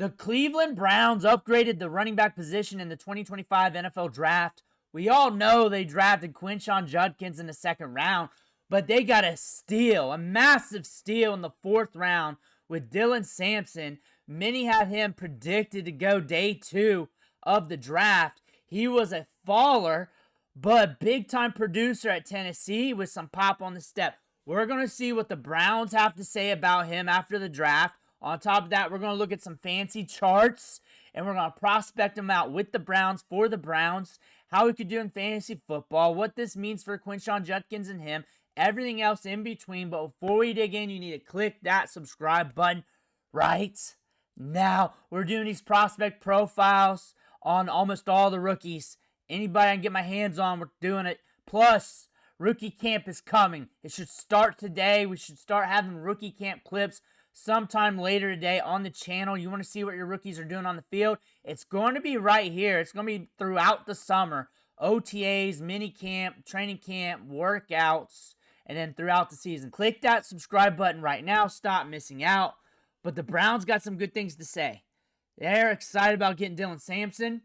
The Cleveland Browns upgraded the running back position in the 2025 NFL Draft. We all know they drafted Quinshon Judkins in the second round, but they got a steal, a massive steal in the fourth round with Dylan Sampson. Many had him predicted to go day 2 of the draft. He was a faller, but big-time producer at Tennessee with some pop on the step. We're going to see what the Browns have to say about him after the draft. On top of that, we're going to look at some fancy charts, and we're going to prospect him out with the Browns for the Browns, how he could do in fantasy football, what this means for Quinshon Judkins and him, everything else in between. But before we dig in, you need to click that subscribe button right now. We're doing these prospect profiles on almost all the rookies. Anybody I can get my hands on, we're doing it. Plus, rookie camp is coming. It should start today. We should start having rookie camp clips sometime later today on the channel. You want to see what your rookies are doing on the field? It's going to be right here. It's going to be throughout the summer. OTAs, mini camp, training camp, workouts, and then throughout the season. Click that subscribe button right now. Stop missing out. But the Browns got some good things to say. They're excited about getting Dylan Sampson.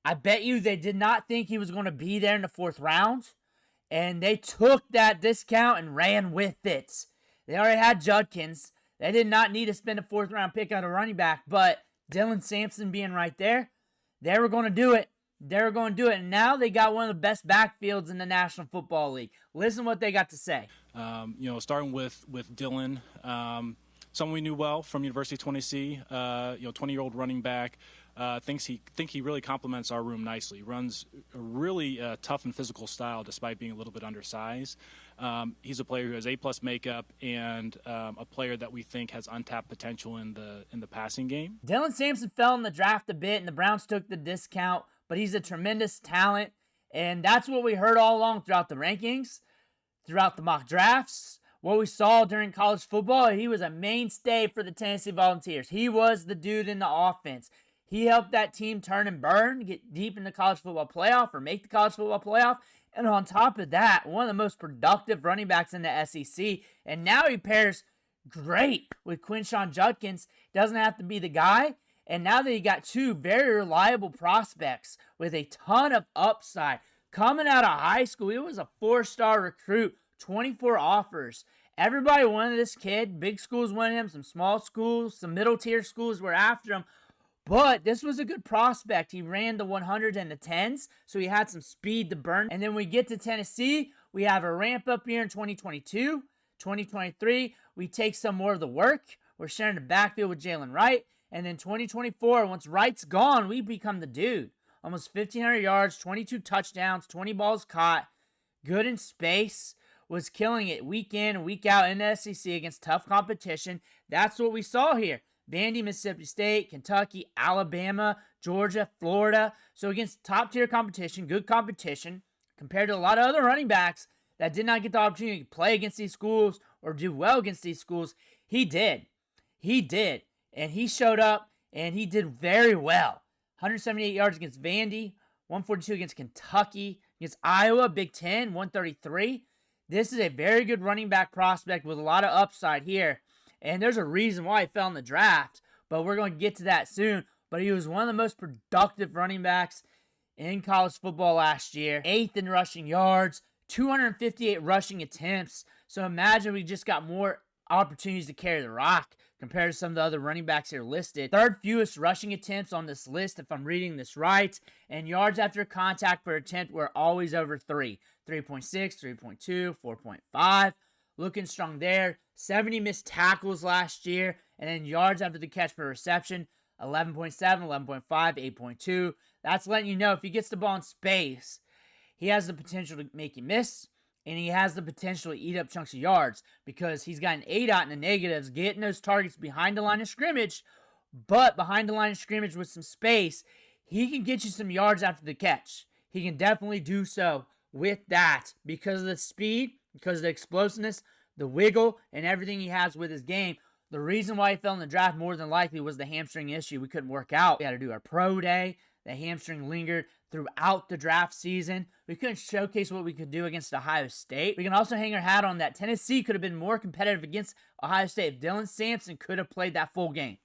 I bet you they did not think he was going to be there in the fourth round. And they took that discount and ran with it. They already had Judkins. They did not need to spend a fourth round pick on a running back. But Dylan Sampson being right there, they were going to do it. They were going to do it. And now they got one of the best backfields in the National Football League. Listen what they got to say. Starting with Dylan, someone we knew well from University of Tennessee, 20-year-old running back. Think he really complements our room nicely. Runs a really tough and physical style despite being a little bit undersized. He's a player who has A+ makeup and a player that we think has untapped potential in the passing game. Dylan Sampson fell in the draft a bit, and the Browns took the discount, but he's a tremendous talent, and that's what we heard all along throughout the rankings, throughout the mock drafts. What we saw during college football, he was a mainstay for the Tennessee Volunteers. He was the dude in the offense. He helped that team turn and burn, get deep in the college football playoff or make the college football playoff. And on top of that, one of the most productive running backs in the SEC. And now he pairs great with Quinshon Judkins. Doesn't have to be the guy. And now that he got two very reliable prospects with a ton of upside. Coming out of high school, he was a 4-star recruit, 24 offers. Everybody wanted this kid. Big schools wanted him. Some small schools, some middle-tier schools were after him. But this was a good prospect. He ran the 100s and the 10s, so he had some speed to burn. And then we get to Tennessee, we have a ramp up here in 2022. 2023, we take some more of the work. We're sharing the backfield with Jalen Wright. And then 2024, once Wright's gone, we become the dude. Almost 1,500 yards, 22 touchdowns, 20 balls caught. Good in space. Was killing it week in and week out in the SEC against tough competition. That's what we saw here. Vandy, Mississippi State, Kentucky, Alabama, Georgia, Florida. So against top-tier competition, good competition, compared to a lot of other running backs that did not get the opportunity to play against these schools or do well against these schools, he did. He did. And he showed up, and he did very well. 178 yards against Vandy, 142 against Kentucky, against Iowa, Big Ten, 133. This is a very good running back prospect with a lot of upside here. And there's a reason why he fell in the draft, but we're going to get to that soon. But he was one of the most productive running backs in college football last year. 8th in rushing yards, 258 rushing attempts. So imagine we just got more opportunities to carry the rock compared to some of the other running backs here listed. 3rd fewest rushing attempts on this list, if I'm reading this right. And yards after contact per attempt were always over 3. 3.6, 3.2, 4.5. Looking strong there. 70 missed tackles last year. And then yards after the catch per reception, 11.7, 11.5, 8.2. That's letting you know if he gets the ball in space, he has the potential to make you miss. And he has the potential to eat up chunks of yards because he's got an ADOT in the negatives, getting those targets behind the line of scrimmage. But behind the line of scrimmage with some space, he can get you some yards after the catch. He can definitely do so with that because of the speed, because of the explosiveness, the wiggle, and everything he has with his game. The reason why he fell in the draft more than likely was the hamstring issue. We couldn't work out. We had to do our pro day. The hamstring lingered throughout the draft season. We couldn't showcase what we could do against Ohio State. We can also hang our hat on that Tennessee could have been more competitive against Ohio State if Dylan Sampson could have played that full game.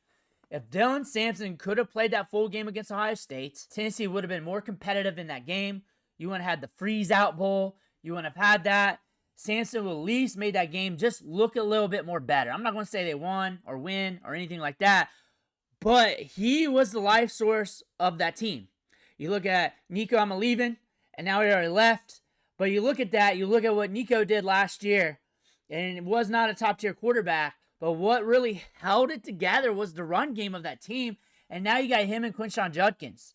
If Dylan Sampson could have played that full game against Ohio State, Tennessee would have been more competitive in that game. You wouldn't have had the freeze-out bowl. You wouldn't have had that. Sampson would at least made that game just look a little bit more better. I'm not going to say they won or win or anything like that, but he was the life source of that team. You look at Nico, I'm leaving, and now he already left. But you look at that, you look at what Nico did last year, and it was not a top-tier quarterback, but what really held it together was the run game of that team, and now you got him and Quinshon Judkins.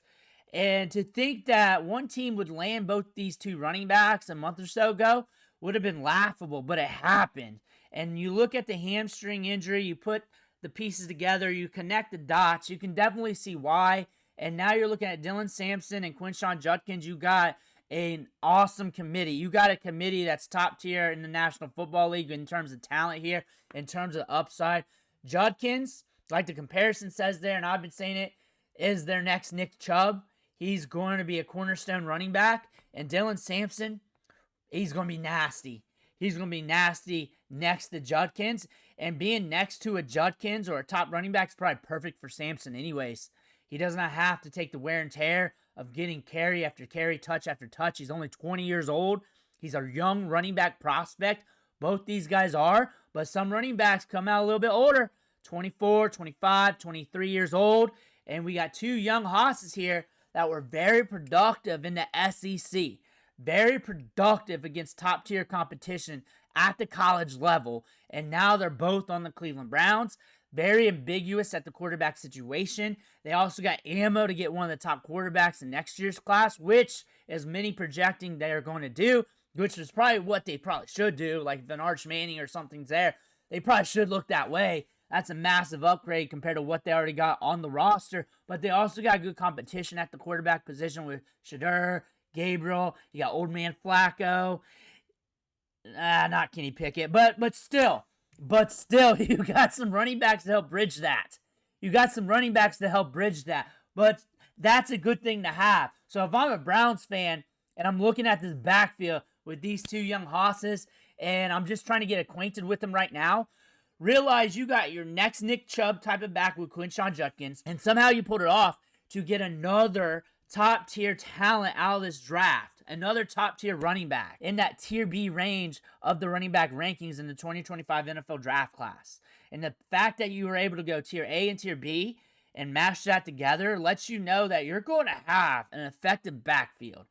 And to think that one team would land both these two running backs a month or so ago would have been laughable, but it happened. And you look at the hamstring injury, you put the pieces together, you connect the dots, you can definitely see why. And now you're looking at Dylan Sampson and Quinshon Judkins. You got an awesome committee. You got a committee that's top tier in the National Football League in terms of talent here, in terms of upside. Judkins, like the comparison says there, and I've been saying it, is their next Nick Chubb. He's going to be a cornerstone running back. And Dylan Sampson, he's going to be nasty. He's going to be nasty next to Judkins. And being next to a Judkins or a top running back is probably perfect for Sampson anyways. He does not have to take the wear and tear of getting carry after carry, touch after touch. He's only 20 years old. He's a young running back prospect. Both these guys are, but some running backs come out a little bit older, 24, 25, 23 years old. And we got two young hosses here that were very productive in the SEC. Very productive against top-tier competition at the college level. And now they're both on the Cleveland Browns. Very ambiguous at the quarterback situation. They also got ammo to get one of the top quarterbacks in next year's class, which is many projecting they are going to do, which is probably what they probably should do. Like if an Arch Manning or something's there, they probably should look that way. That's a massive upgrade compared to what they already got on the roster. But they also got good competition at the quarterback position with Shadur, Gabriel. You got old man Flacco. Not Kenny Pickett, but still, you got some running backs to help bridge that. But that's a good thing to have. So if I'm a Browns fan and I'm looking at this backfield with these two young hosses and I'm just trying to get acquainted with them right now, realize you got your next Nick Chubb type of back with Quinshon Judkins, and somehow you pulled it off to get another top-tier talent out of this draft. Another top-tier running back in that Tier B range of the running back rankings in the 2025 NFL draft class. And the fact that you were able to go Tier A and Tier B and mash that together lets you know that you're going to have an effective backfield.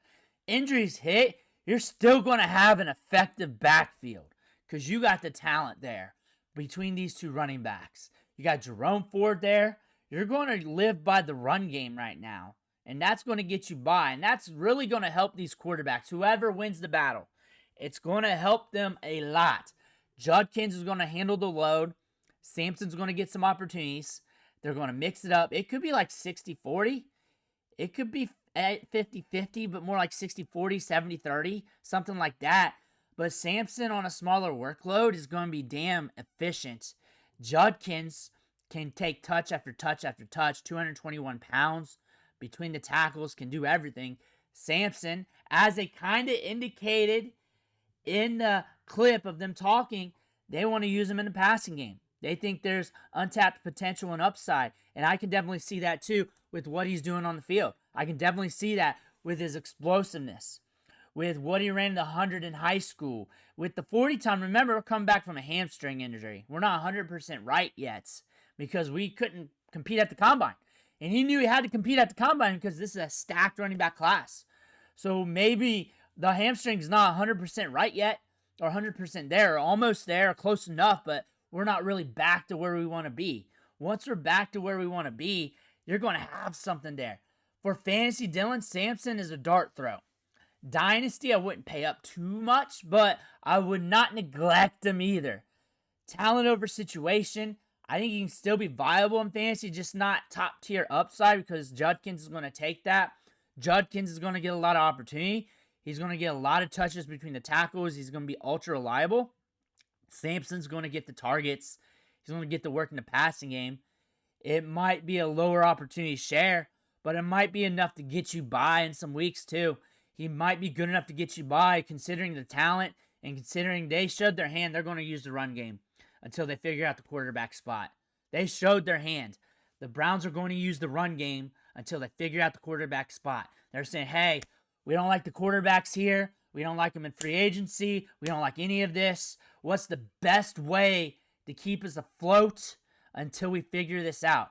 Injuries hit, you're still going to have an effective backfield because you got the talent there between these two running backs. You got Jerome Ford there. You're going to live by the run game right now. And that's going to get you by. And that's really going to help these quarterbacks. Whoever wins the battle, it's going to help them a lot. Judkins is going to handle the load. Sampson's going to get some opportunities. They're going to mix it up. It could be like 60-40. It could be 50-50, but more like 60-40, 70-30, something like that. But Sampson on a smaller workload is going to be damn efficient. Judkins can take touch after touch after touch, 221 pounds. Between the tackles, can do everything. Sampson, as they kind of indicated in the clip of them talking, they want to use him in the passing game. They think there's untapped potential and upside, and I can definitely see that too with what he's doing on the field. I can definitely see that with his explosiveness, with what he ran in the 100 in high school, with the 40 time. Remember, we're coming back from a hamstring injury. We're not 100% right yet because we couldn't compete at the combine. And he knew he had to compete at the combine because this is a stacked running back class. So maybe the hamstring's not 100% right yet, or 100% there, or almost there, or close enough, but we're not really back to where we want to be. Once we're back to where we want to be, you're going to have something there. For fantasy, Dylan Sampson is a dart throw. Dynasty, I wouldn't pay up too much, but I would not neglect him either. Talent over situation. I think he can still be viable in fantasy, just not top tier upside because Judkins is going to take that. Judkins is going to get a lot of opportunity. He's going to get a lot of touches between the tackles. He's going to be ultra reliable. Sampson's going to get the targets. He's going to get the work in the passing game. It might be a lower opportunity share, but it might be enough to get you by in some weeks too. He might be good enough to get you by considering the talent and considering they showed their hand. They're going to use the run game until they figure out the quarterback spot. They showed their hand. the Browns are going to use the run game until they figure out the quarterback spot. They're saying, hey, we don't like the quarterbacks here. We don't like them in free agency. We don't like any of this. What's the best way to keep us afloat until we figure this out?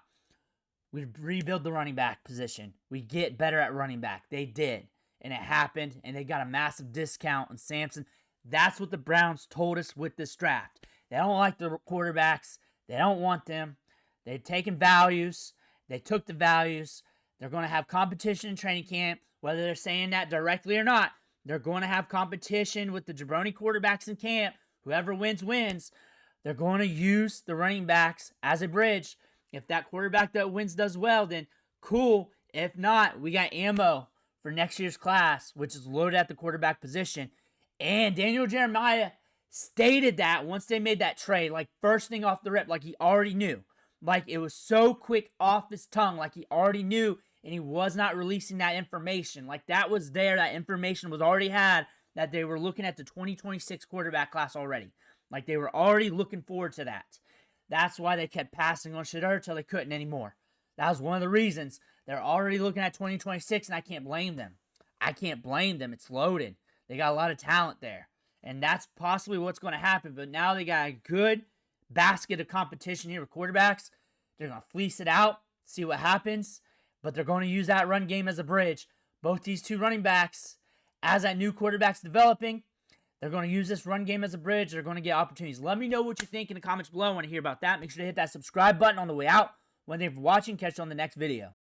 We rebuild the running back position. We get better at running back. They did. And it happened. And they got a massive discount on Sampson. That's what the Browns told us with this draft. They don't like the quarterbacks. They don't want them. They've taken values. They took the values. They're going to have competition in training camp. Whether they're saying that directly or not, they're going to have competition with the jabroni quarterbacks in camp. Whoever wins, wins. They're going to use the running backs as a bridge. If that quarterback that wins does well, then cool. If not, we got ammo for next year's class, which is loaded at the quarterback position. And Daniel Jeremiah stated that once they made that trade, like first thing off the rip, like he already knew. Like it was so quick off his tongue, like he already knew, and he was not releasing that information. Like that was there, that information was already had, that they were looking at the 2026 quarterback class already. Like they were already looking forward to that. That's why they kept passing on Shedeur till they couldn't anymore. That was one of the reasons. They're already looking at 2026, and I can't blame them. I can't blame them. It's loaded. They got a lot of talent there. And that's possibly what's going to happen. But now they got a good basket of competition here with quarterbacks. They're going to fleece it out, see what happens. But they're going to use that run game as a bridge. Both these two running backs, as that new quarterback's developing, they're going to use this run game as a bridge. They're going to get opportunities. Let me know what you think in the comments below. I want to hear about that. Make sure to hit that subscribe button on the way out. When they're watching, catch you on the next video.